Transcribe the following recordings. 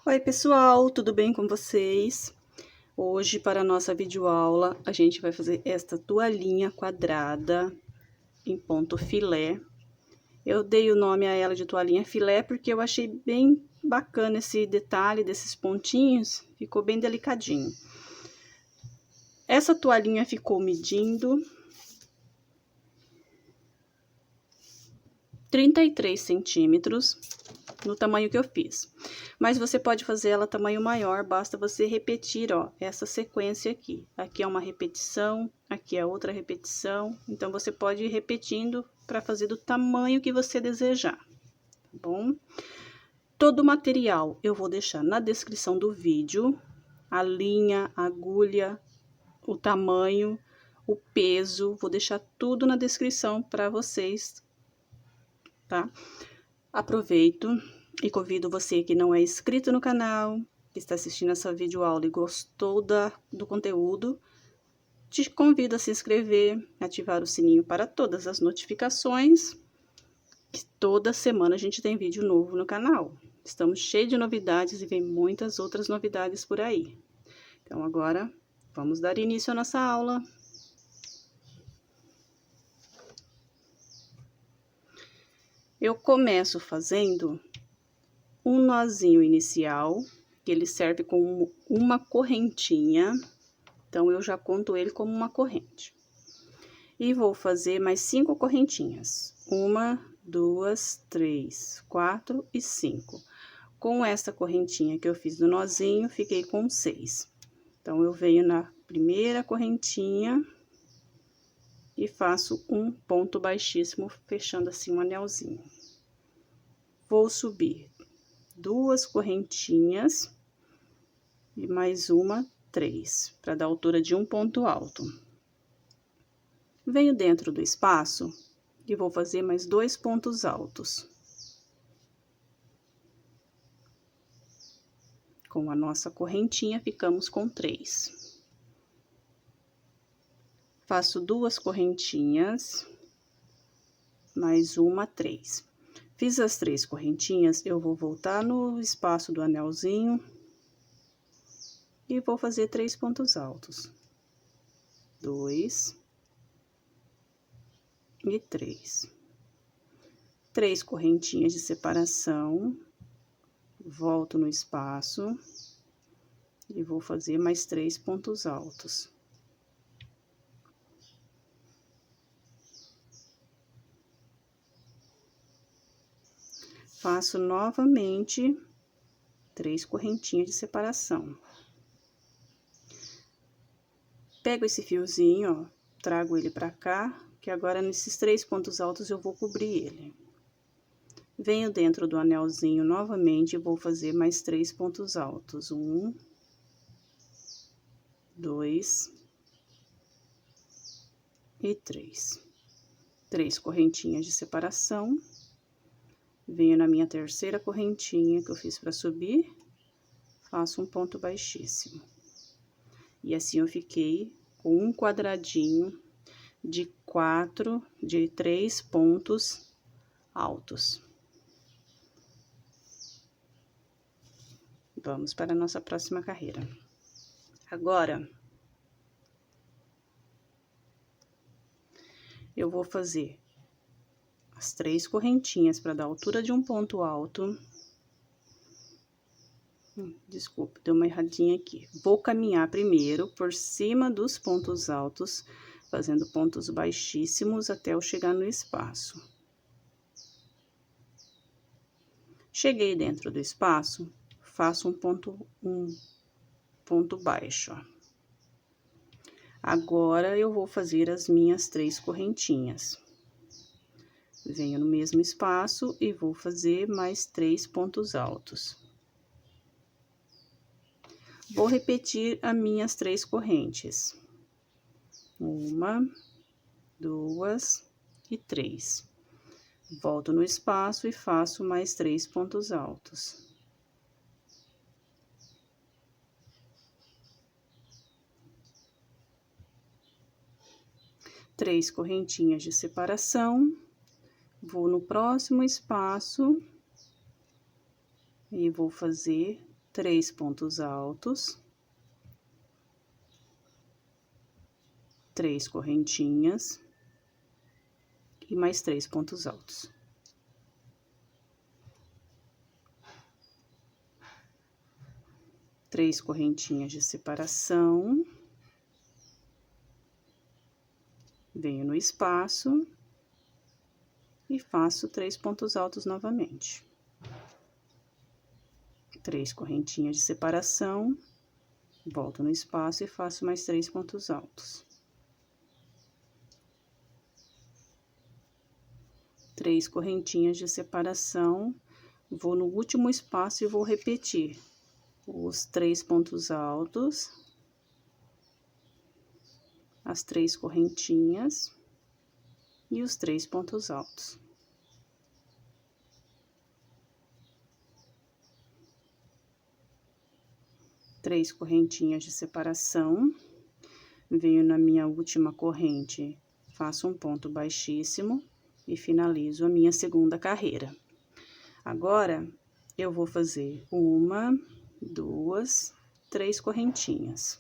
Oi pessoal, tudo bem com vocês? Hoje para a nossa videoaula a gente vai fazer esta toalhinha quadrada em ponto filé. Eu dei o nome a ela de toalhinha filé porque eu achei bem bacana esse detalhe desses pontinhos, ficou bem delicadinho. Essa toalhinha ficou medindo 33 centímetros no tamanho que eu fiz. Mas você pode fazer ela tamanho maior, basta você repetir, ó, essa sequência aqui. Aqui é uma repetição, aqui é outra repetição. Então, você pode ir repetindo para fazer do tamanho que você desejar, tá bom? Todo o material eu vou deixar na descrição do vídeo. A linha, a agulha, o tamanho, o peso, vou deixar tudo na descrição para vocês, tá? Aproveito e convido você que não é inscrito no canal, que está assistindo essa videoaula e gostou do conteúdo, te convido a se inscrever, ativar o sininho para todas as notificações, que toda semana a gente tem vídeo novo no canal. Estamos cheios de novidades e vem muitas outras novidades por aí. Então, agora, vamos dar início à nossa aula. Eu começo fazendo um nozinho inicial, que ele serve como uma correntinha, então eu já conto ele como uma corrente. E vou fazer mais 5 correntinhas, 1, 2, 3, 4 e 5. Com essa correntinha que eu fiz do nozinho, fiquei com 6. Então, eu venho na primeira correntinha e faço um ponto baixíssimo, fechando assim um anelzinho. Vou subir 2 correntinhas e mais uma, 3, para dar altura de um ponto alto. Venho dentro do espaço e vou fazer mais 2 pontos altos. Com a nossa correntinha, ficamos com 3. Faço 2 correntinhas, mais uma, 3. Fiz as 3 correntinhas, eu vou voltar no espaço do anelzinho e vou fazer 3 pontos altos. 2 e 3. 3 correntinhas de separação, volto no espaço e vou fazer mais 3 pontos altos. Faço novamente 3 correntinhas de separação. Pego esse fiozinho, ó, trago ele pra cá, que agora nesses 3 pontos altos eu vou cobrir ele. Venho dentro do anelzinho novamente e vou fazer mais 3 pontos altos. 1, 2 e 3. 3 correntinhas de separação. Venho na minha terceira correntinha que eu fiz para subir, faço um ponto baixíssimo. E assim eu fiquei com um quadradinho de 3 pontos altos. Vamos para a nossa próxima carreira. Agora, eu vou fazer as 3 correntinhas para dar altura de um ponto alto. Desculpa, deu uma erradinha aqui. Vou caminhar primeiro por cima dos pontos altos, fazendo pontos baixíssimos até eu chegar no espaço. Cheguei dentro do espaço, faço um ponto baixo, ó. Agora, eu vou fazer as minhas 3 correntinhas. Venho no mesmo espaço e vou fazer mais 3 pontos altos. Vou repetir as minhas 3 correntes. 1, 2 e 3. Volto no espaço e faço mais 3 pontos altos. Três correntinhas de separação. Vou no próximo espaço e vou fazer 3 pontos altos, 3 correntinhas e mais 3 pontos altos. Três correntinhas de separação, venho no espaço e faço 3 pontos altos novamente. 3 correntinhas de separação, volto no espaço e faço mais 3 pontos altos. 3 correntinhas de separação, vou no último espaço e vou repetir os 3 pontos altos, as 3 correntinhas e os 3 pontos altos. Três correntinhas de separação, venho na minha última corrente, faço um ponto baixíssimo e finalizo a minha segunda carreira. Agora, eu vou fazer 1, 2, 3 correntinhas.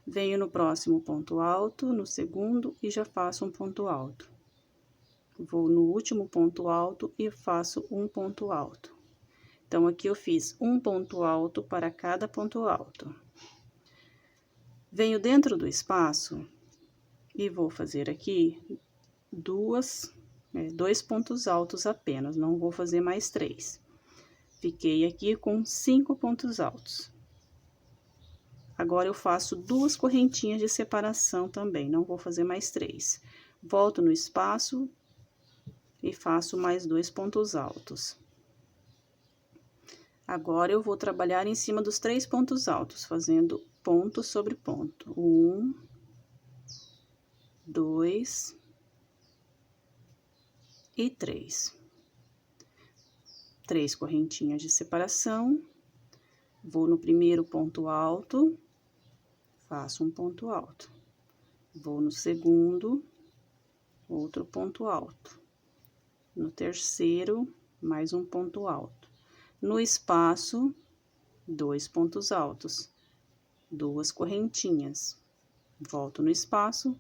Venho no próximo ponto alto, no segundo, e já faço um ponto alto. Vou no último ponto alto e faço um ponto alto. Então, aqui eu fiz um ponto alto para cada ponto alto. Venho dentro do espaço e vou fazer aqui dois pontos altos apenas, não vou fazer mais 3. Fiquei aqui com 5 pontos altos. Agora, eu faço 2 correntinhas de separação também, não vou fazer mais 3. Volto no espaço e faço mais 2 pontos altos. Agora, eu vou trabalhar em cima dos 3 pontos altos, fazendo ponto sobre ponto. 1, 2 e 3. 3 correntinhas de separação, vou no primeiro ponto alto, faço um ponto alto. Vou no segundo, outro ponto alto. No terceiro, mais um ponto alto. No espaço, 2 pontos altos, 2 correntinhas. Volto no espaço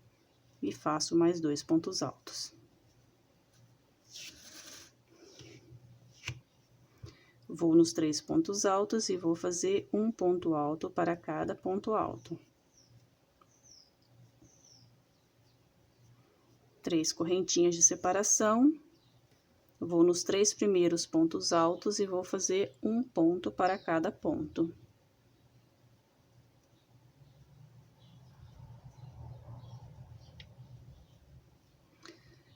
e faço mais 2 pontos altos. Vou nos 3 pontos altos e vou fazer um ponto alto para cada ponto alto. 3 correntinhas de separação. Vou nos 3 primeiros pontos altos e vou fazer um ponto para cada ponto.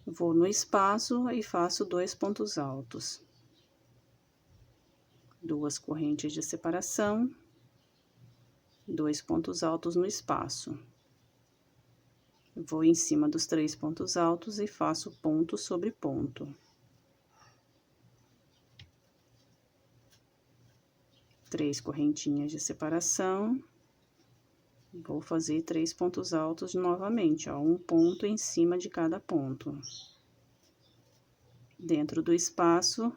Vou no espaço e faço 2 pontos altos. 2 correntes de separação, 2 pontos altos no espaço. Vou em cima dos 3 pontos altos e faço ponto sobre ponto. 3 correntinhas de separação, vou fazer 3 pontos altos novamente, ó, um ponto em cima de cada ponto. Dentro do espaço,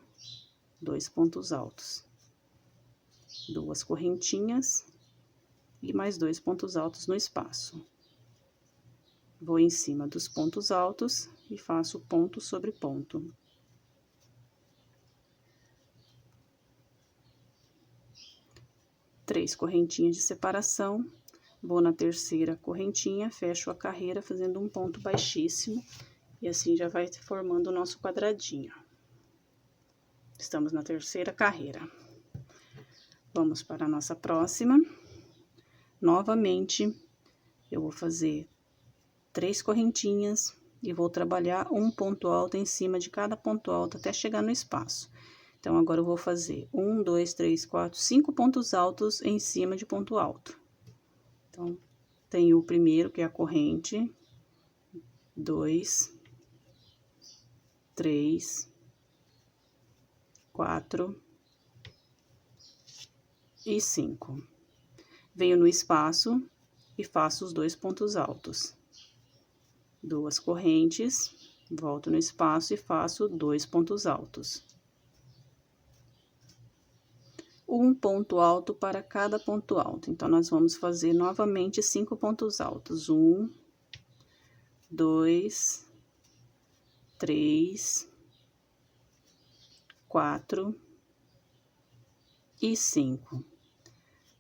2 pontos altos. 2 correntinhas e mais 2 pontos altos no espaço. Vou em cima dos pontos altos e faço ponto sobre ponto. Três correntinhas de separação, vou na terceira correntinha, fecho a carreira fazendo um ponto baixíssimo e assim já vai formando o nosso quadradinho. Estamos na terceira carreira. Vamos para a nossa próxima. Novamente, eu vou fazer 3 correntinhas e vou trabalhar um ponto alto em cima de cada ponto alto até chegar no espaço. Então, agora eu vou fazer 1, 2, 3, 4, 5 pontos altos em cima de ponto alto. Então, tenho o primeiro, que é a corrente, 2, 3, 4 e 5. Venho no espaço e faço os 2 pontos altos. 2 correntes, volto no espaço e faço 2 pontos altos. um ponto alto para cada ponto alto. Então, nós vamos fazer novamente 5 pontos altos. 1, 2, 3, 4 e 5.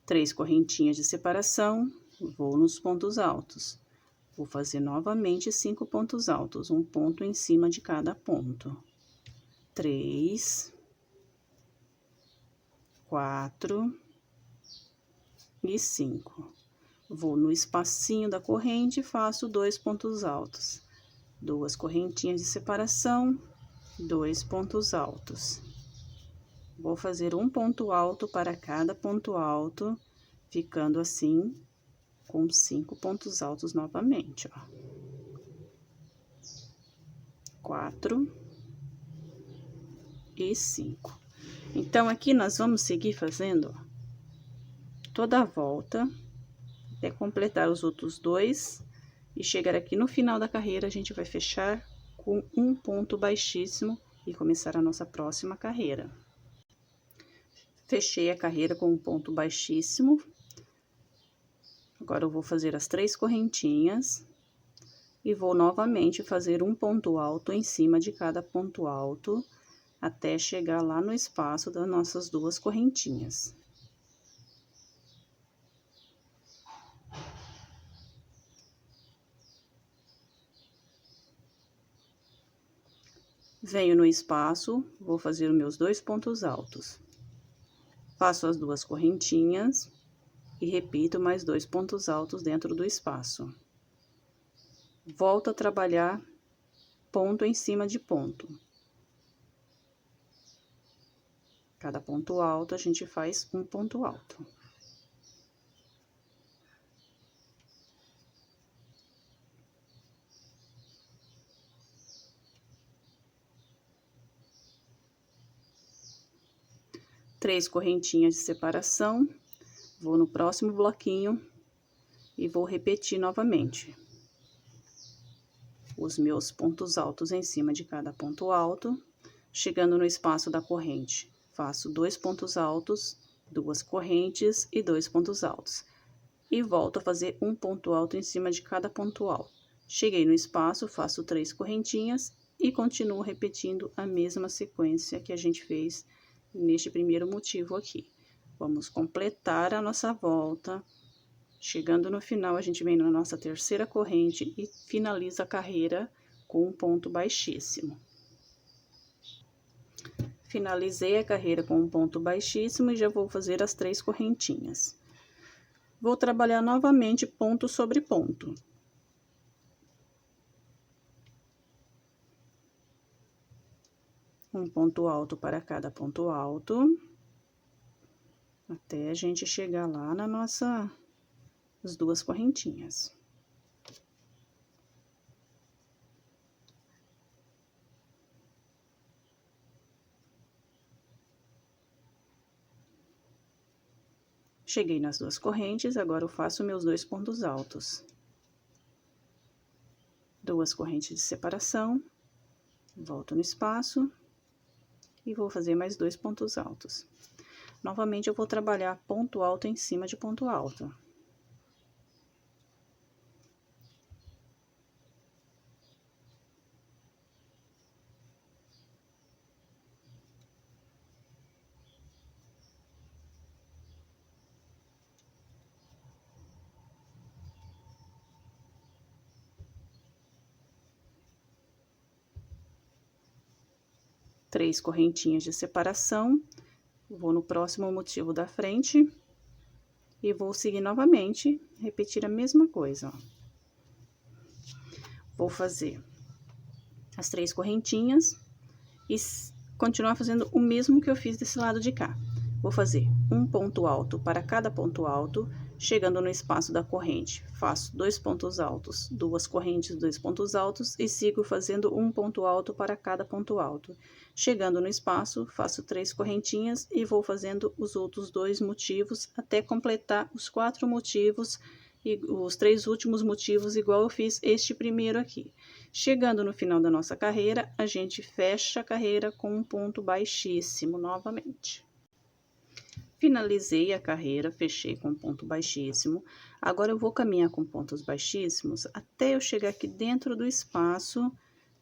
3 correntinhas de separação, vou nos pontos altos. Vou fazer novamente 5 pontos altos, um ponto em cima de cada ponto. 3, 4 e 5. Vou no espacinho da corrente e faço 2 pontos altos. 2 correntinhas de separação, 2 pontos altos. Vou fazer um ponto alto para cada ponto alto, ficando assim com 5 pontos altos novamente, ó. 4 e 5. Então, aqui nós vamos seguir fazendo, ó, toda a volta, até completar os outros 2, e chegar aqui no final da carreira, a gente vai fechar com um ponto baixíssimo e começar a nossa próxima carreira. Fechei a carreira com um ponto baixíssimo. Agora, eu vou fazer as 3 correntinhas e vou novamente fazer um ponto alto em cima de cada ponto alto, até chegar lá no espaço das nossas 2 correntinhas. Venho no espaço, vou fazer os meus 2 pontos altos. Faço as 2 correntinhas e repito mais 2 pontos altos dentro do espaço. Volto a trabalhar ponto em cima de ponto. Cada ponto alto, a gente faz um ponto alto. Três correntinhas de separação, vou no próximo bloquinho e vou repetir novamente os meus pontos altos em cima de cada ponto alto. Chegando no espaço da corrente, faço 2 pontos altos, 2 correntes e 2 pontos altos. E volto a fazer um ponto alto em cima de cada ponto alto. Cheguei no espaço, faço 3 correntinhas e continuo repetindo a mesma sequência que a gente fez neste primeiro motivo aqui. Vamos completar a nossa volta. Chegando no final, a gente vem na nossa terceira corrente e finaliza a carreira com um ponto baixíssimo. Finalizei a carreira com um ponto baixíssimo e já vou fazer as 3 correntinhas. Vou trabalhar novamente ponto sobre ponto. Um ponto alto para cada ponto alto, até a gente chegar lá na nossa, as 2 correntinhas. Cheguei nas 2 correntes, agora eu faço meus 2 pontos altos. 2 correntes de separação, volto no espaço e vou fazer mais 2 pontos altos. Novamente, eu vou trabalhar ponto alto em cima de ponto alto. Três correntinhas de separação, vou no próximo motivo da frente e vou seguir novamente, repetir a mesma coisa, ó. Vou fazer as 3 correntinhas e continuar fazendo o mesmo que eu fiz desse lado de cá. Vou fazer um ponto alto para cada ponto alto, chegando no espaço da corrente, faço 2 pontos altos, 2 correntes, 2 pontos altos e sigo fazendo um ponto alto para cada ponto alto. Chegando no espaço, faço 3 correntinhas e vou fazendo os outros 2 motivos até completar os 4 motivos e os 3 últimos motivos, igual eu fiz este primeiro aqui. Chegando no final da nossa carreira, a gente fecha a carreira com um ponto baixíssimo novamente. Finalizei a carreira, fechei com ponto baixíssimo. Agora, eu vou caminhar com pontos baixíssimos até eu chegar aqui dentro do espaço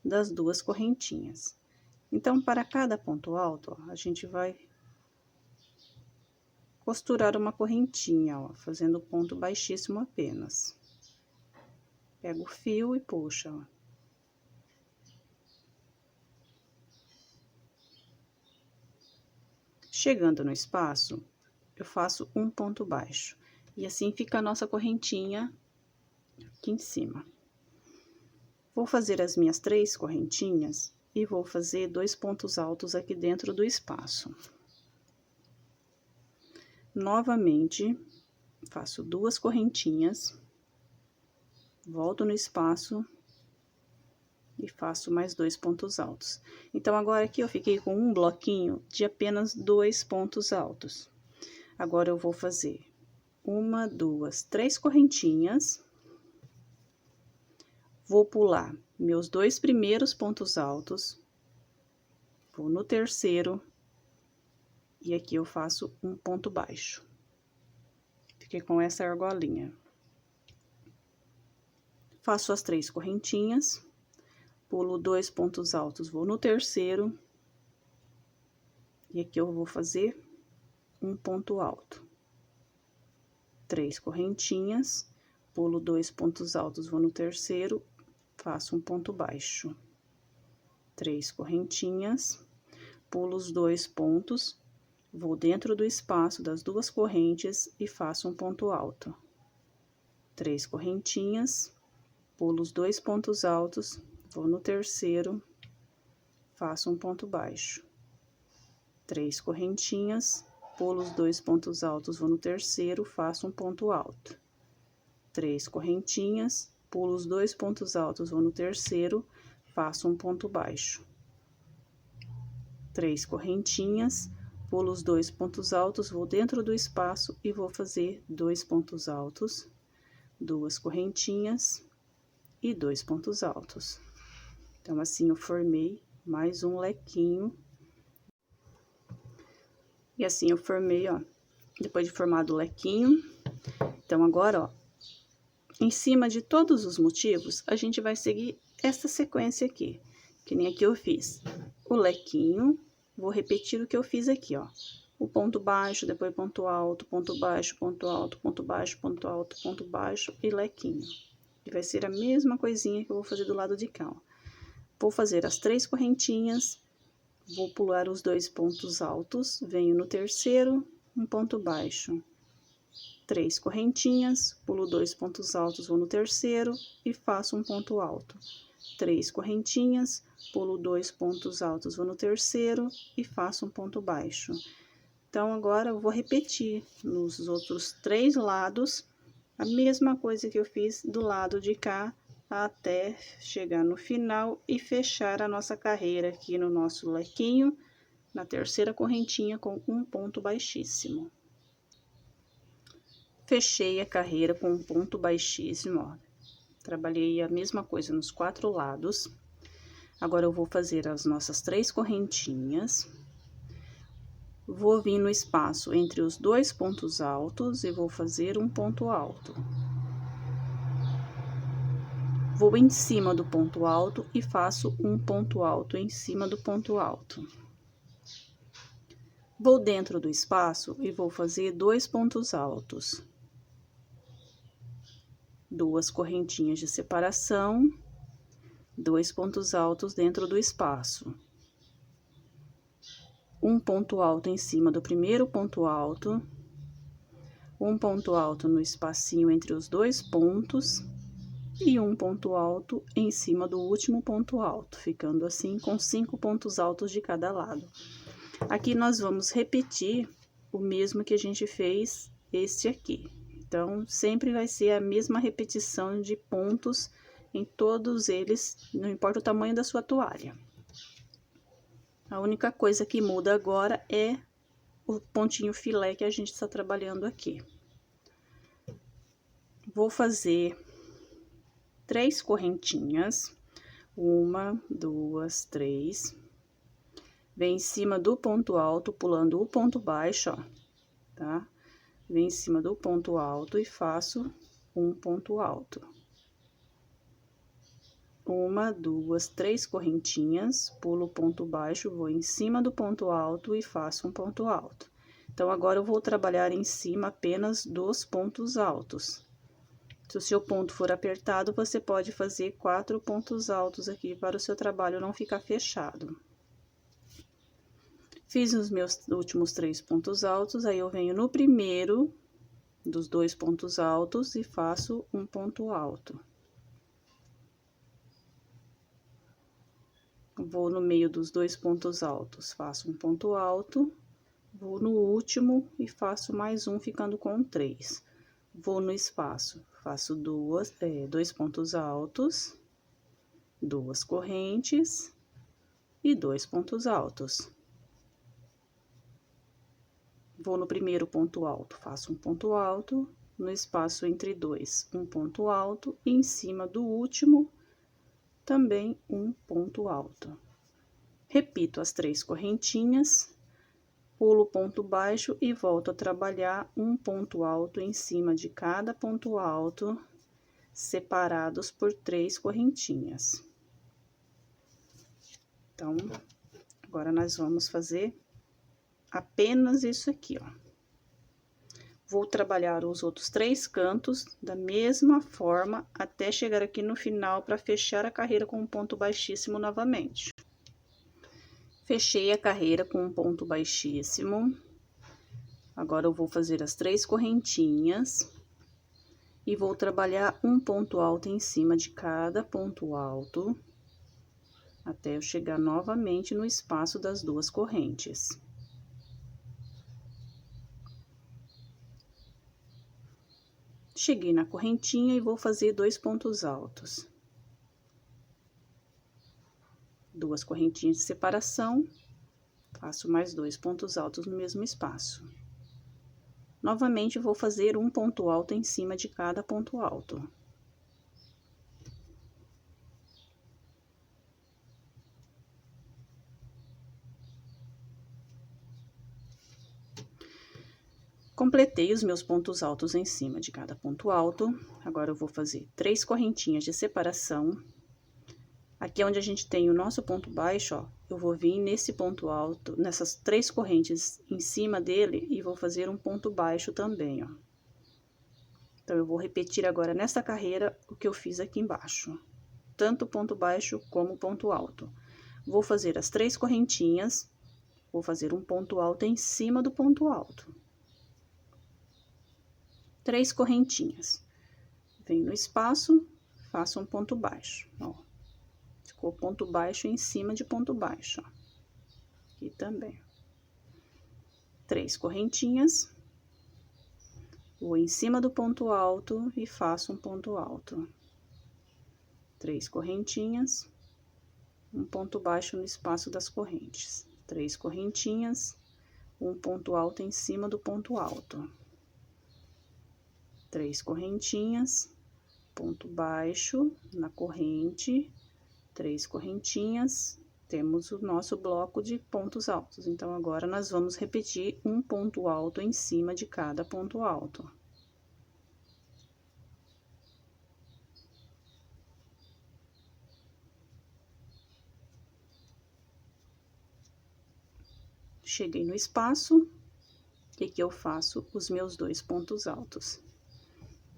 das duas correntinhas. Então, para cada ponto alto, ó, a gente vai costurar uma correntinha, ó, fazendo ponto baixíssimo apenas. Pega o fio e puxa, ó. Chegando no espaço, eu faço um ponto baixo. E assim fica a nossa correntinha aqui em cima. Vou fazer as minhas 3 correntinhas e vou fazer 2 pontos altos aqui dentro do espaço. Novamente, faço 2 correntinhas, volto no espaço e faço mais 2 pontos altos. Então, agora aqui eu fiquei com um bloquinho de apenas 2 pontos altos. Agora, eu vou fazer 1, 2, 3 correntinhas. Vou pular meus 2 primeiros pontos altos, vou no terceiro, e aqui eu faço um ponto baixo. Fiquei com essa argolinha. Faço as 3 correntinhas, pulo 2 pontos altos, vou no terceiro, e aqui eu vou fazer um ponto alto. 3 correntinhas, pulo 2 pontos altos, vou no terceiro, faço um ponto baixo. 3 correntinhas, pulo os 2 pontos, vou dentro do espaço das 2 correntes e faço um ponto alto. 3 correntinhas, pulo os 2 pontos altos, vou no terceiro, faço um ponto baixo. 3 correntinhas, pulo os 2 pontos altos, vou no terceiro, faço um ponto alto. 3 correntinhas, pulo os 2 pontos altos, vou no terceiro, faço um ponto baixo. 3 correntinhas, pulo os 2 pontos altos, vou dentro do espaço e vou fazer 2 pontos altos, 2 correntinhas e 2 pontos altos. Então, assim, eu formei mais um lequinho. E assim, eu formei, ó, depois de formado o lequinho. Então, agora, ó, em cima de todos os motivos, a gente vai seguir essa sequência aqui, que nem aqui eu fiz. O lequinho, vou repetir o que eu fiz aqui, ó. O ponto baixo, depois ponto alto, ponto baixo, ponto alto, ponto baixo, ponto alto, ponto baixo e lequinho. E vai ser a mesma coisinha que eu vou fazer do lado de cá, ó. Vou fazer as 3 correntinhas, vou pular os 2 pontos altos, venho no terceiro, um ponto baixo. 3 correntinhas, pulo 2 pontos altos, vou no terceiro e faço um ponto alto. 3 correntinhas, pulo 2 pontos altos, vou no terceiro e faço um ponto baixo. Então, agora eu vou repetir nos outros 3 lados a mesma coisa que eu fiz do lado de cá, até chegar no final e fechar a nossa carreira aqui no nosso lequinho, na terceira correntinha com um ponto baixíssimo. Fechei a carreira com um ponto baixíssimo, ó. Trabalhei a mesma coisa nos 4 lados. Agora, eu vou fazer as nossas 3 correntinhas. Vou vir no espaço entre os 2 pontos altos e vou fazer um ponto alto. Vou em cima do ponto alto e faço um ponto alto em cima do ponto alto. Vou dentro do espaço e vou fazer 2 pontos altos. 2 correntinhas de separação, 2 pontos altos dentro do espaço. Um ponto alto em cima do primeiro ponto alto, um ponto alto no espacinho entre os 2 pontos e um ponto alto em cima do último ponto alto, ficando assim com 5 pontos altos de cada lado. Aqui nós vamos repetir o mesmo que a gente fez este aqui. Então, sempre vai ser a mesma repetição de pontos em todos eles, não importa o tamanho da sua toalha. A única coisa que muda agora é o pontinho filé que a gente está trabalhando aqui. Vou fazer 3 correntinhas, 1, 2, 3. Vem em cima do ponto alto, pulando o ponto baixo, ó. tá? Venho em cima do ponto alto e faço um ponto alto. Uma, duas, três correntinhas, pulo o ponto baixo, vou em cima do ponto alto e faço um ponto alto. Então, agora eu vou trabalhar em cima apenas dos pontos altos. Se o seu ponto for apertado, você pode fazer 4 pontos altos aqui para o seu trabalho não ficar fechado. Fiz os meus últimos 3 pontos altos, aí eu venho no primeiro dos 2 pontos altos e faço um ponto alto. Vou no meio dos 2 pontos altos, faço um ponto alto, vou no último e faço mais um, ficando com 3. Vou no espaço, faço 2 pontos altos, 2 correntes e 2 pontos altos. Vou no primeiro ponto alto, faço um ponto alto, no espaço entre 2, um ponto alto, e em cima do último, também um ponto alto. Repito as 3 correntinhas, pulo o ponto baixo e volto a trabalhar um ponto alto em cima de cada ponto alto, separados por 3 correntinhas. Então, agora nós vamos fazer apenas isso aqui, ó. Vou trabalhar os outros 3 cantos da mesma forma até chegar aqui no final para fechar a carreira com um ponto baixíssimo novamente. Fechei a carreira com um ponto baixíssimo. Agora eu vou fazer as 3 correntinhas e vou trabalhar um ponto alto em cima de cada ponto alto até eu chegar novamente no espaço das 2 correntes. Cheguei na correntinha e vou fazer 2 pontos altos. 2 correntinhas de separação, faço mais 2 pontos altos no mesmo espaço. Novamente, vou fazer um ponto alto em cima de cada ponto alto. Completei os meus pontos altos em cima de cada ponto alto. Agora, eu vou fazer 3 correntinhas de separação. Aqui onde a gente tem o nosso ponto baixo, ó, eu vou vir nesse ponto alto, nessas 3 correntes em cima dele, e vou fazer um ponto baixo também, ó. Então, eu vou repetir agora nessa carreira o que eu fiz aqui embaixo, tanto ponto baixo como ponto alto. Vou fazer as 3 correntinhas, vou fazer um ponto alto em cima do ponto alto. 3 correntinhas. Venho no espaço, faço um ponto baixo, ó. Ficou ponto baixo em cima de ponto baixo, ó. Aqui também. 3 correntinhas. Vou em cima do ponto alto e faço um ponto alto. 3 correntinhas. Um ponto baixo no espaço das correntes. 3 correntinhas. Um ponto alto em cima do ponto alto. 3 correntinhas, ponto baixo na corrente, 3 correntinhas, temos o nosso bloco de pontos altos. Então, agora, nós vamos repetir um ponto alto em cima de cada ponto alto. Cheguei no espaço, e aqui eu faço os meus 2 pontos altos.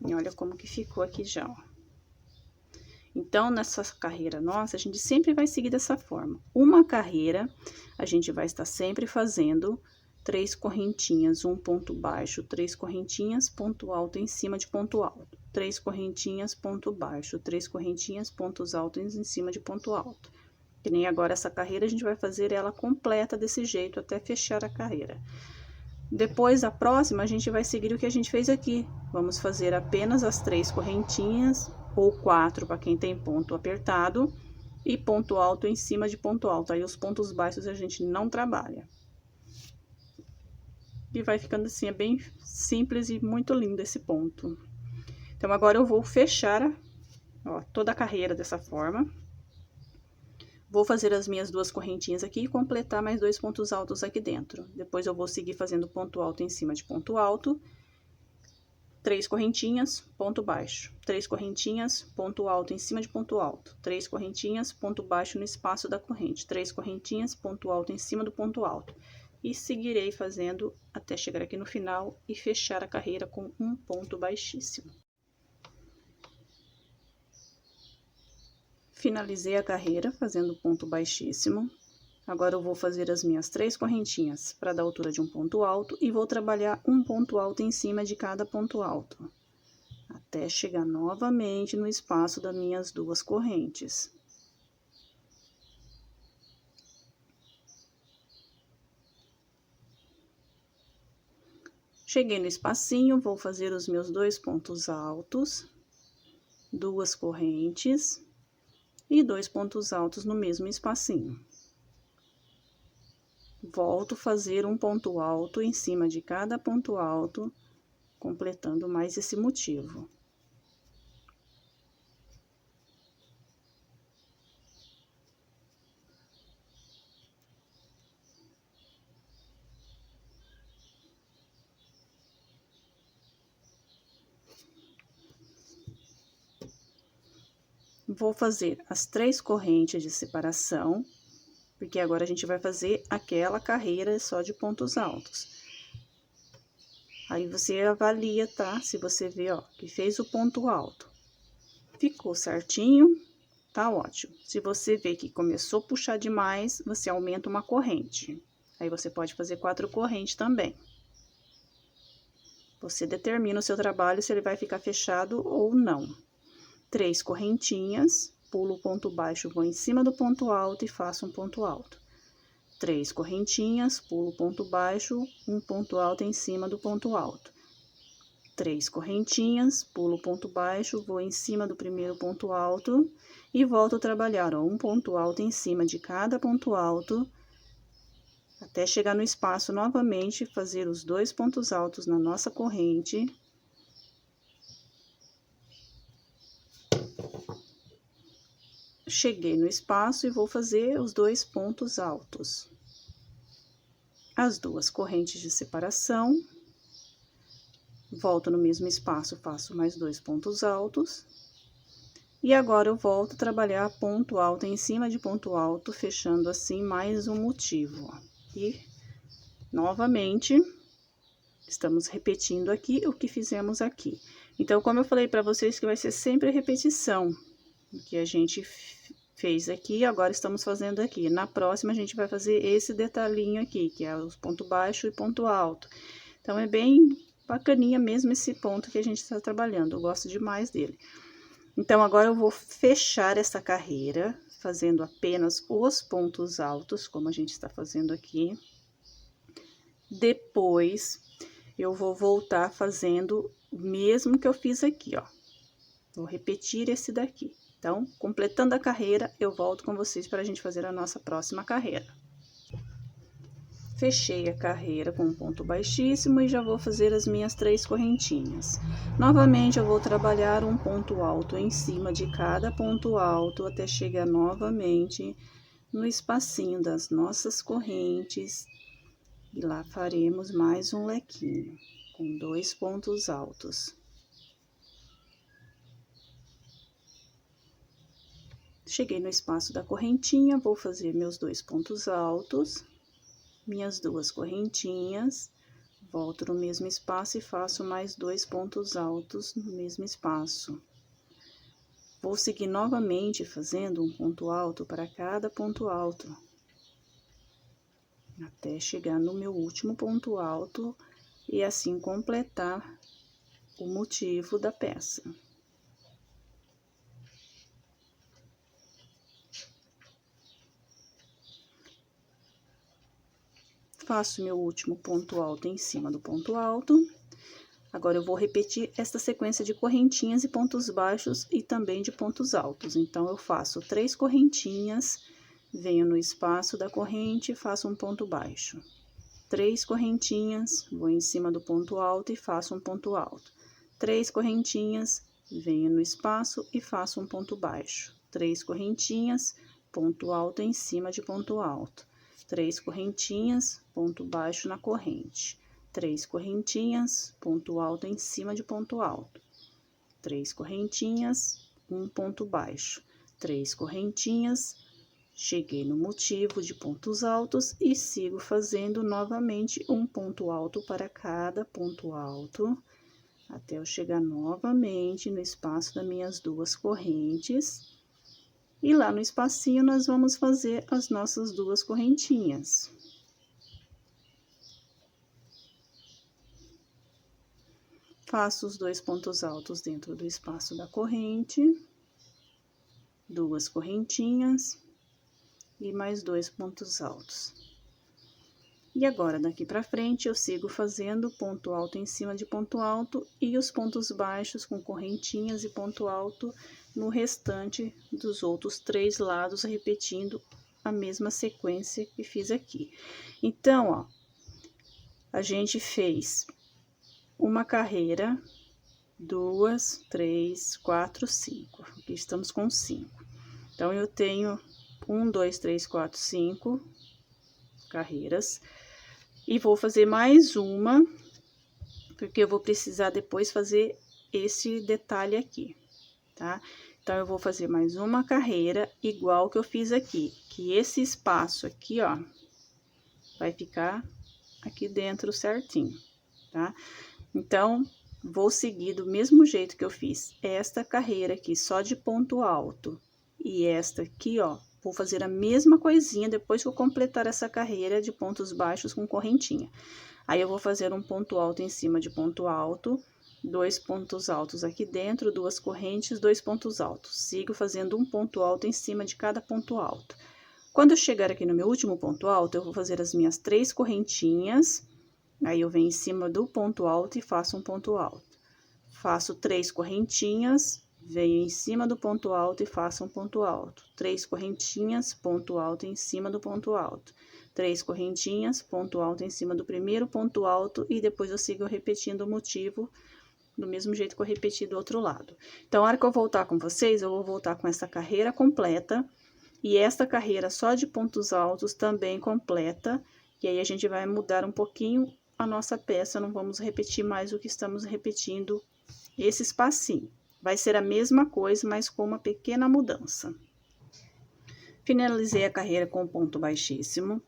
E olha como que ficou aqui já, ó. Então, nessa carreira nossa, a gente sempre vai seguir dessa forma. Uma carreira, a gente vai estar sempre fazendo 3 correntinhas, um ponto baixo, 3 correntinhas, ponto alto em cima de ponto alto. 3 correntinhas, ponto baixo, 3 correntinhas, pontos altos em cima de ponto alto. Que nem agora essa carreira, a gente vai fazer ela completa desse jeito, até fechar a carreira. Depois, a próxima, a gente vai seguir o que a gente fez aqui. Vamos fazer apenas as 3 correntinhas, ou 4 para quem tem ponto apertado, e ponto alto em cima de ponto alto. Aí, os pontos baixos a gente não trabalha. E vai ficando assim, é bem simples e muito lindo esse ponto. Então, agora eu vou fechar, ó, toda a carreira dessa forma. Vou fazer as minhas 2 correntinhas aqui e completar mais 2 pontos altos aqui dentro. Depois eu vou seguir fazendo ponto alto em cima de ponto alto. 3 correntinhas, ponto baixo. 3 correntinhas, ponto alto em cima de ponto alto. 3 correntinhas, ponto baixo no espaço da corrente. 3 correntinhas, ponto alto em cima do ponto alto. E seguirei fazendo até chegar aqui no final e fechar a carreira com um ponto baixíssimo. Finalizei a carreira fazendo ponto baixíssimo. Agora eu vou fazer as minhas 3 correntinhas para dar altura de um ponto alto e vou trabalhar um ponto alto em cima de cada ponto alto, até chegar novamente no espaço das minhas 2 correntes. Cheguei no espacinho, vou fazer os meus 2 pontos altos, 2 correntes e 2 pontos altos no mesmo espacinho. Volto a fazer um ponto alto em cima de cada ponto alto, completando mais esse motivo. Vou fazer as 3 correntes de separação, porque agora a gente vai fazer aquela carreira só de pontos altos. Aí, você avalia, tá? Se você vê, ó, que fez o ponto alto, ficou certinho, tá ótimo. Se você vê que começou a puxar demais, você aumenta uma corrente. Aí, você pode fazer 4 correntes também. Você determina o seu trabalho se ele vai ficar fechado ou não. 3 correntinhas, pulo o ponto baixo, vou em cima do ponto alto e faço um ponto alto. 3 correntinhas, pulo o ponto baixo, um ponto alto em cima do ponto alto. 3 correntinhas, pulo o ponto baixo, vou em cima do primeiro ponto alto e volto a trabalhar, ó, um ponto alto em cima de cada ponto alto, até chegar no espaço novamente, fazer os 2 pontos altos na nossa corrente. Cheguei no espaço e vou fazer os 2 pontos altos. As 2 correntes de separação. Volto no mesmo espaço, faço mais 2 pontos altos. E agora, eu volto a trabalhar ponto alto em cima de ponto alto, fechando assim mais um motivo, ó. E, novamente, estamos repetindo aqui o que fizemos aqui. Então, como eu falei para vocês que vai ser sempre repetição, que a gente fez aqui, agora estamos fazendo aqui. Na próxima, a gente vai fazer esse detalhinho aqui, que é os ponto baixo e ponto alto. Então, é bem bacaninha mesmo esse ponto que a gente está trabalhando, eu gosto demais dele. Então, agora eu vou fechar essa carreira, fazendo apenas os pontos altos, como a gente está fazendo aqui. Depois, eu vou voltar fazendo o mesmo que eu fiz aqui, ó. Vou repetir esse daqui. Então, completando a carreira, eu volto com vocês para a gente fazer a nossa próxima carreira. Fechei a carreira com um ponto baixíssimo e já vou fazer as minhas 3 correntinhas. Novamente, eu vou trabalhar um ponto alto em cima de cada ponto alto, até chegar novamente no espacinho das nossas correntes. E lá faremos mais um lequinho, com 2 pontos altos. Cheguei no espaço da correntinha, vou fazer meus 2 pontos altos, minhas 2 correntinhas, volto no mesmo espaço e faço mais 2 pontos altos no mesmo espaço. Vou seguir novamente fazendo um ponto alto para cada ponto alto, até chegar no meu último ponto alto e assim completar o motivo da peça. Faço meu último ponto alto em cima do ponto alto. Agora, eu vou repetir esta sequência de correntinhas e pontos baixos e também de pontos altos. Então, eu faço 3 correntinhas, venho no espaço da corrente e faço um ponto baixo. 3 correntinhas, vou em cima do ponto alto e faço um ponto alto. 3 correntinhas, venho no espaço e faço um ponto baixo. 3 correntinhas, ponto alto em cima de ponto alto. 3 correntinhas, ponto baixo na corrente. 3 correntinhas, ponto alto em cima de ponto alto. 3 correntinhas, um ponto baixo. 3 correntinhas, cheguei no motivo de pontos altos e sigo fazendo novamente um ponto alto para cada ponto alto, até eu chegar novamente no espaço das minhas duas correntes. E lá no espacinho nós vamos fazer as nossas duas correntinhas. Faço os 2 pontos altos dentro do espaço da corrente, 2 correntinhas e mais 2 pontos altos. E agora, daqui pra frente, eu sigo fazendo ponto alto em cima de ponto alto e os pontos baixos com correntinhas e ponto alto no restante dos outros 3 lados, repetindo a mesma sequência que fiz aqui. Então, ó, a gente fez uma carreira, 2, 3, 4, 5. Aqui estamos com 5. Então, eu tenho 1, 2, 3, 4, 5 carreiras. E vou fazer mais uma, porque eu vou precisar depois fazer esse detalhe aqui, tá? Então, eu vou fazer mais uma carreira, igual que eu fiz aqui. Que esse espaço aqui, ó, vai ficar aqui dentro certinho, tá? Então, vou seguir do mesmo jeito que eu fiz esta carreira aqui, só de ponto alto. E esta aqui, ó, vou fazer a mesma coisinha depois que eu completar essa carreira de pontos baixos com correntinha. Aí, eu vou fazer um ponto alto em cima de ponto alto, 2 pontos altos aqui dentro, 2 correntes, 2 pontos altos. Sigo fazendo um ponto alto em cima de cada ponto alto. Quando eu chegar aqui no meu último ponto alto, eu vou fazer as minhas 3 correntinhas. Aí, eu venho em cima do ponto alto e faço um ponto alto. Faço 3 correntinhas, venho em cima do ponto alto e faço um ponto alto. 3 correntinhas, ponto alto em cima do ponto alto. 3 correntinhas, ponto alto em cima do primeiro ponto alto e depois eu sigo repetindo o motivo do mesmo jeito que eu repeti do outro lado. Então, a hora que eu voltar com vocês, eu vou voltar com essa carreira completa e esta carreira só de pontos altos também completa. E aí, a gente vai mudar um pouquinho a nossa peça, não vamos repetir mais o que estamos repetindo esse espacinho. Vai ser a mesma coisa, mas com uma pequena mudança. Finalizei a carreira com ponto baixíssimo.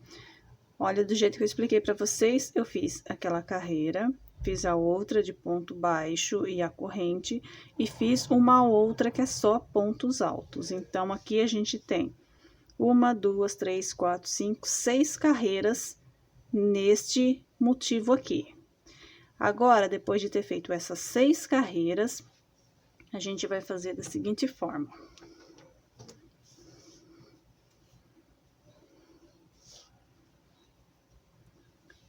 Olha, do jeito que eu expliquei para vocês, eu fiz aquela carreira, fiz a outra de ponto baixo e a corrente, e fiz uma outra que é só pontos altos. Então, aqui a gente tem 1, 2, 3, 4, 5, 6 carreiras neste motivo aqui. Agora, depois de ter feito essas 6 carreiras, a gente vai fazer da seguinte forma.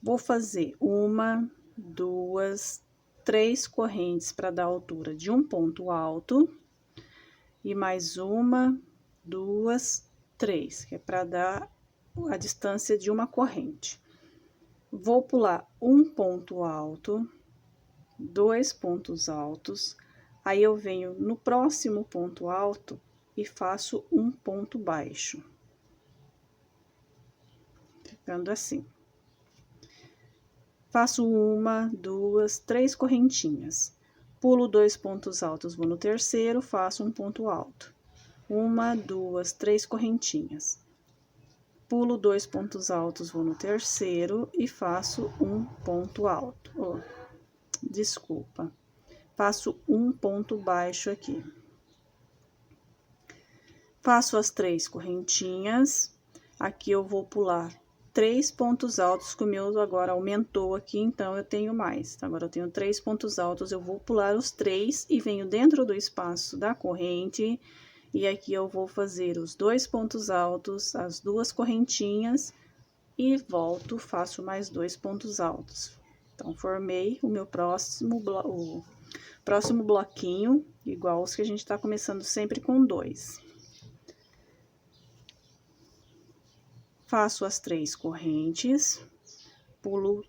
Vou fazer 1, 2, 3 correntes para dar a altura de um ponto alto. E mais 1, 2, 3, que é para dar a distância de uma corrente. Vou pular um ponto alto, 2 pontos altos, aí eu venho no próximo ponto alto e faço um ponto baixo. Ficando assim. Faço 1, 2, 3 correntinhas. Pulo 2 pontos altos, vou no terceiro, faço um ponto alto. 1, 2, 3 correntinhas. Pulo 2 pontos altos, vou no terceiro e faço um ponto alto. Oh, desculpa. Faço um ponto baixo aqui. Faço as 3 correntinhas. Aqui eu vou pular 3 pontos altos, que o meu agora aumentou aqui, então eu tenho mais. Agora eu tenho 3 pontos altos, eu vou pular os 3 e venho dentro do espaço da corrente. E aqui eu vou fazer os 2 pontos altos, as 2 correntinhas e volto, faço mais 2 pontos altos. Então, formei o meu próximo bloquinho, igual os que a gente tá começando sempre com 2. Faço as 3 correntes, pulo,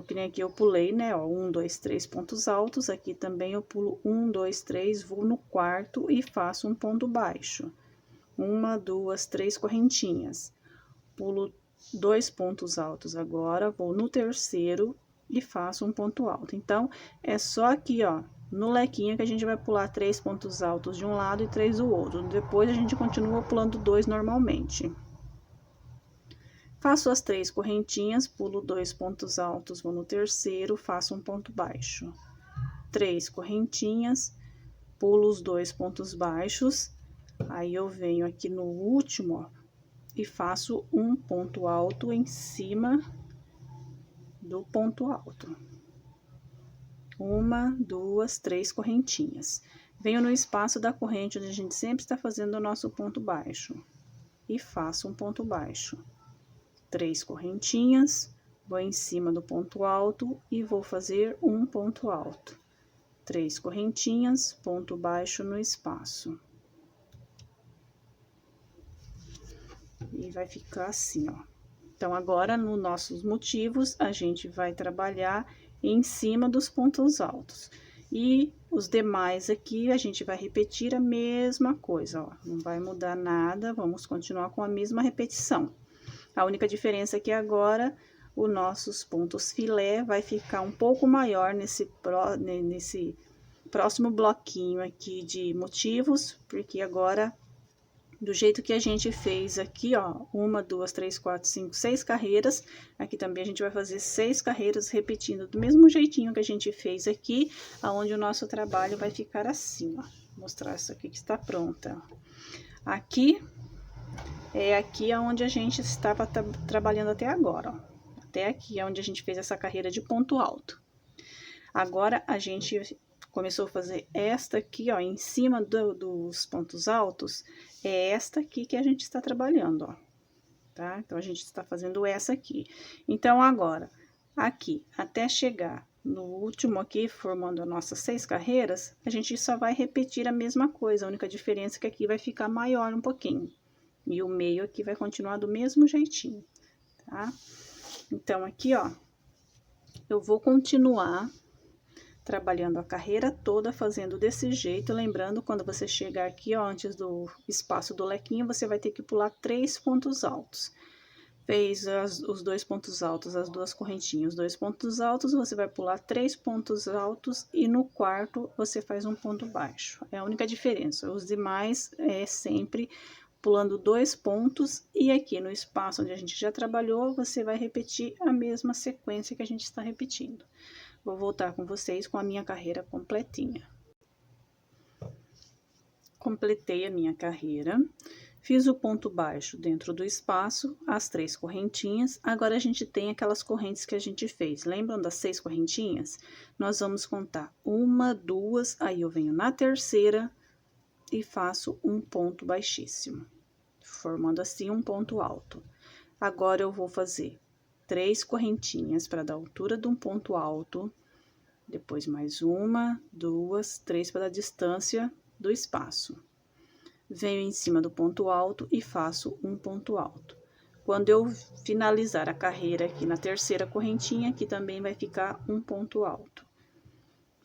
que nem aqui eu pulei, né, ó, 1, 2, 3 pontos altos, aqui também eu pulo 1, 2, 3, vou no quarto e faço um ponto baixo. uma, duas, três correntinhas, pulo 2 pontos altos. Agora, vou no terceiro e faço um ponto alto. Então, é só aqui, ó, no lequinho que a gente vai pular 3 pontos altos de um lado e 3 do outro. Depois, a gente continua pulando 2 normalmente. Faço as 3 correntinhas, pulo 2 pontos altos, vou no terceiro, faço um ponto baixo. 3 correntinhas, pulo os 2 pontos baixos, aí eu venho aqui no último, ó, e faço um ponto alto em cima do ponto alto. Uma, duas, 3 correntinhas. Venho no espaço da corrente, onde a gente sempre está fazendo o nosso ponto baixo, e faço um ponto baixo. 3 correntinhas, vou em cima do ponto alto e vou fazer um ponto alto. 3 correntinhas, ponto baixo no espaço. E vai ficar assim, ó. Então, agora, nos nossos motivos, a gente vai trabalhar em cima dos pontos altos. E os demais aqui, a gente vai repetir a mesma coisa, ó. Não vai mudar nada, vamos continuar com a mesma repetição. A única diferença é que agora, os nossos pontos filé vai ficar um pouco maior nesse próximo bloquinho aqui de motivos, porque agora, do jeito que a gente fez aqui, ó, 1, 2, 3, 4, 5, 6 carreiras, aqui também a gente vai fazer 6 carreiras repetindo do mesmo jeitinho que a gente fez aqui, aonde o nosso trabalho vai ficar assim, ó. Vou mostrar essa aqui que está pronta. Aqui é aqui onde a gente estava trabalhando até agora, ó. Até aqui é onde a gente fez essa carreira de ponto alto. Agora, a gente começou a fazer esta aqui, ó, em cima dos pontos altos, é esta aqui que a gente está trabalhando, ó, tá? Então, a gente está fazendo essa aqui. Então, agora, aqui, até chegar no último aqui, formando as nossas 6 carreiras, a gente só vai repetir a mesma coisa, a única diferença é que aqui vai ficar maior um pouquinho. E o meio aqui vai continuar do mesmo jeitinho, tá? Então, aqui, ó, eu vou continuar trabalhando a carreira toda, fazendo desse jeito. Lembrando, quando você chegar aqui, ó, antes do espaço do lequinho, você vai ter que pular 3 pontos altos. Fez os 2 pontos altos, as 2 correntinhas, os 2 pontos altos, você vai pular 3 pontos altos e no quarto você faz um ponto baixo. É a única diferença. Os demais é sempre pulando 2 pontos, e aqui no espaço onde a gente já trabalhou, você vai repetir a mesma sequência que a gente está repetindo. Vou voltar com vocês com a minha carreira completinha. Completei a minha carreira, fiz o ponto baixo dentro do espaço, as 3 correntinhas. Agora, a gente tem aquelas correntes que a gente fez. Lembram das 6 correntinhas? Nós vamos contar 1, 2, aí eu venho na terceira e faço um ponto baixíssimo, formando assim um ponto alto. Agora, eu vou fazer 3 correntinhas para dar altura de um ponto alto, depois mais 1, 2, 3 para dar distância do espaço. Venho em cima do ponto alto e faço um ponto alto. Quando eu finalizar a carreira aqui na terceira correntinha, aqui também vai ficar um ponto alto.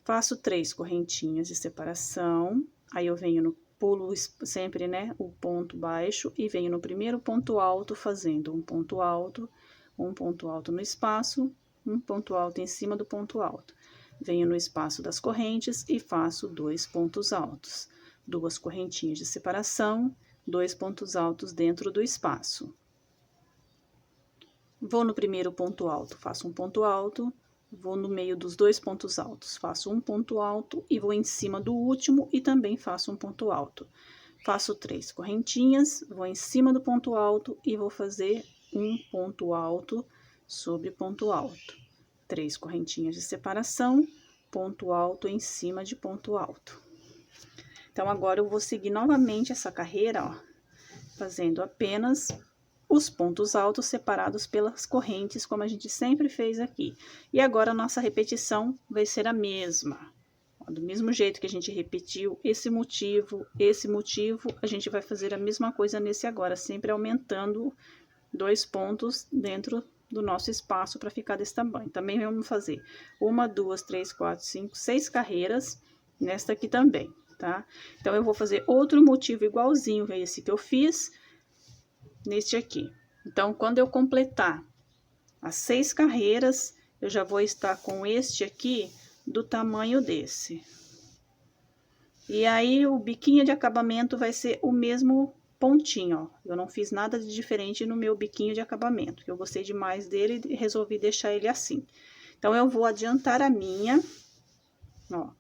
Faço 3 correntinhas de separação, aí eu venho no pulo sempre, né, o ponto baixo e venho no primeiro ponto alto fazendo um ponto alto no espaço, um ponto alto em cima do ponto alto. Venho no espaço das correntes e faço 2 pontos altos. 2 correntinhas de separação, 2 pontos altos dentro do espaço. Vou no primeiro ponto alto, faço um ponto alto, vou no meio dos 2 pontos altos, faço um ponto alto e vou em cima do último e também faço um ponto alto. Faço 3 correntinhas, vou em cima do ponto alto e vou fazer um ponto alto sobre ponto alto. 3 correntinhas de separação, ponto alto em cima de ponto alto. Então, agora eu vou seguir novamente essa carreira, ó, fazendo apenas os pontos altos separados pelas correntes, como a gente sempre fez aqui. E agora, a nossa repetição vai ser a mesma. Ó, do mesmo jeito que a gente repetiu esse motivo, a gente vai fazer a mesma coisa nesse agora, sempre aumentando 2 pontos dentro do nosso espaço para ficar desse tamanho. Também vamos fazer 1, 2, 3, 4, 5, 6 carreiras nesta aqui também. tá? Então, eu vou fazer outro motivo igualzinho a esse que eu fiz neste aqui. Então, quando eu completar as 6 carreiras, eu já vou estar com este aqui do tamanho desse. E aí, o biquinho de acabamento vai ser o mesmo pontinho, ó. Eu não fiz nada de diferente no meu biquinho de acabamento, que eu gostei demais dele e resolvi deixar ele assim. Então, eu vou adiantar a minha, ó.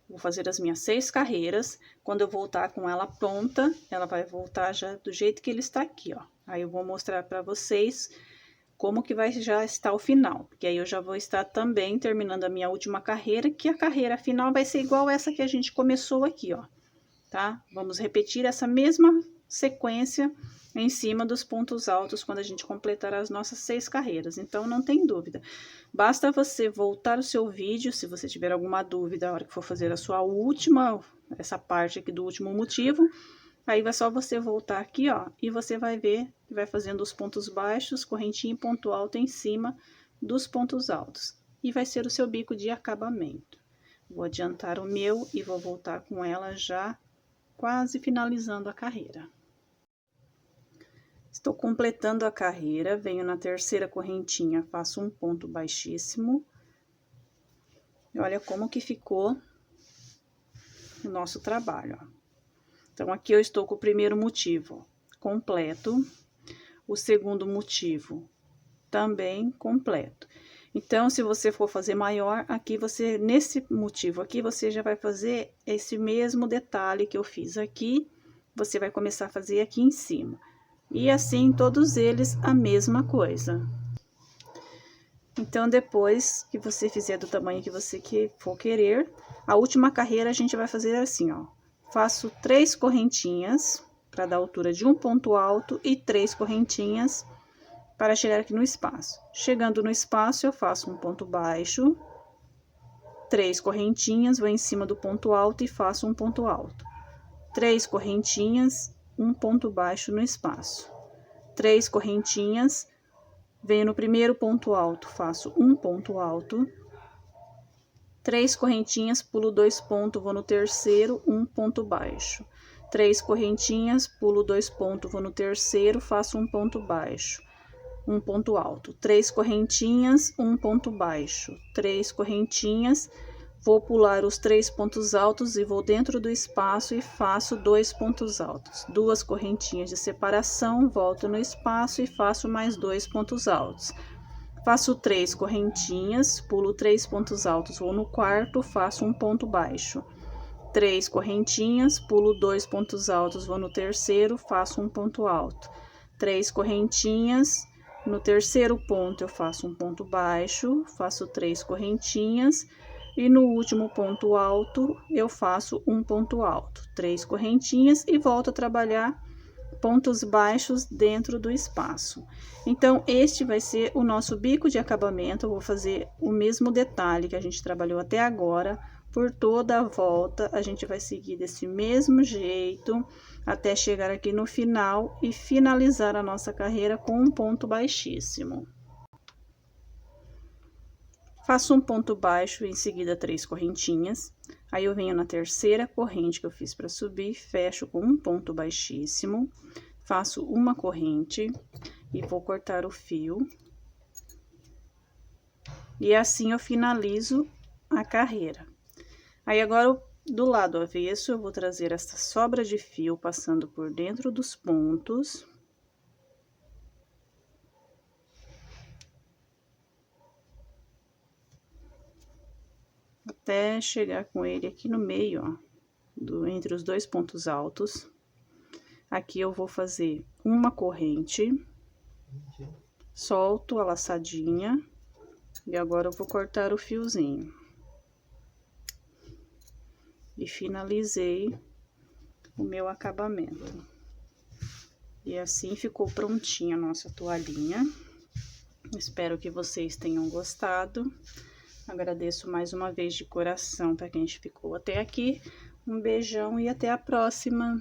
Vou fazer as minhas 6 carreiras. Quando eu voltar com ela pronta, ela vai voltar já do jeito que ele está aqui, ó. Aí, eu vou mostrar para vocês como que vai já estar o final. Porque aí, eu já vou estar também terminando a minha última carreira, que a carreira final vai ser igual essa que a gente começou aqui, ó. Tá? Vamos repetir essa mesma sequência em cima dos pontos altos quando a gente completar as nossas 6 carreiras. Então, não tem dúvida. Basta você voltar o seu vídeo, se você tiver alguma dúvida na hora que for fazer a sua última, essa parte aqui do último motivo, aí vai só você voltar aqui, ó, e você vai ver que vai fazendo os pontos baixos, correntinha e ponto alto em cima dos pontos altos. E vai ser o seu bico de acabamento. Vou adiantar o meu e vou voltar com ela já quase finalizando a carreira. Estou completando a carreira, venho na terceira correntinha, faço um ponto baixíssimo. E olha como que ficou o nosso trabalho, ó. Então, aqui eu estou com o primeiro motivo completo, o segundo motivo também completo. Então, se você for fazer maior, aqui você, nesse motivo aqui, você já vai fazer esse mesmo detalhe que eu fiz aqui, você vai começar a fazer aqui em cima. E assim, todos eles a mesma coisa. Então, depois que você fizer do tamanho que você for querer, a última carreira a gente vai fazer assim, ó. Faço 3 correntinhas para dar altura de um ponto alto e 3 correntinhas para chegar aqui no espaço. Chegando no espaço, eu faço um ponto baixo, 3 correntinhas, vou em cima do ponto alto e faço um ponto alto. 3 correntinhas, um ponto baixo no espaço. 3 correntinhas, venho no primeiro ponto alto, faço um ponto alto. 3 correntinhas, pulo 2 pontos, vou no terceiro, um ponto baixo. 3 correntinhas, pulo 2 pontos, vou no terceiro, faço um ponto baixo. Um ponto alto, 3 correntinhas, um ponto baixo, 3 correntinhas, vou pular os 3 pontos altos e vou dentro do espaço e faço 2 pontos altos, 2 correntinhas de separação, volto no espaço e faço mais 2 pontos altos. Faço 3 correntinhas, pulo 3 pontos altos, vou no quarto, faço um ponto baixo. 3 correntinhas, pulo 2 pontos altos, vou no terceiro, faço um ponto alto. 3 correntinhas, no terceiro ponto eu faço um ponto baixo, faço 3 correntinhas e no último ponto alto eu faço um ponto alto, 3 correntinhas e volto a trabalhar pontos baixos dentro do espaço. Então, este vai ser o nosso bico de acabamento. Eu vou fazer o mesmo detalhe que a gente trabalhou até agora, por toda a volta, a gente vai seguir desse mesmo jeito, até chegar aqui no final e finalizar a nossa carreira com um ponto baixíssimo. Faço um ponto baixo, em seguida 3 correntinhas, aí eu venho na terceira corrente que eu fiz para subir, fecho com um ponto baixíssimo, faço uma corrente e vou cortar o fio. E assim eu finalizo a carreira. Aí, agora, do lado avesso, eu vou trazer essa sobra de fio passando por dentro dos pontos. Até chegar com ele aqui no meio, ó, entre os 2 pontos altos. Aqui eu vou fazer uma corrente, solto a laçadinha, e agora eu vou cortar o fiozinho. E finalizei o meu acabamento. E assim ficou prontinha a nossa toalhinha. Espero que vocês tenham gostado. Agradeço mais uma vez de coração para quem ficou até aqui. Um beijão e até a próxima!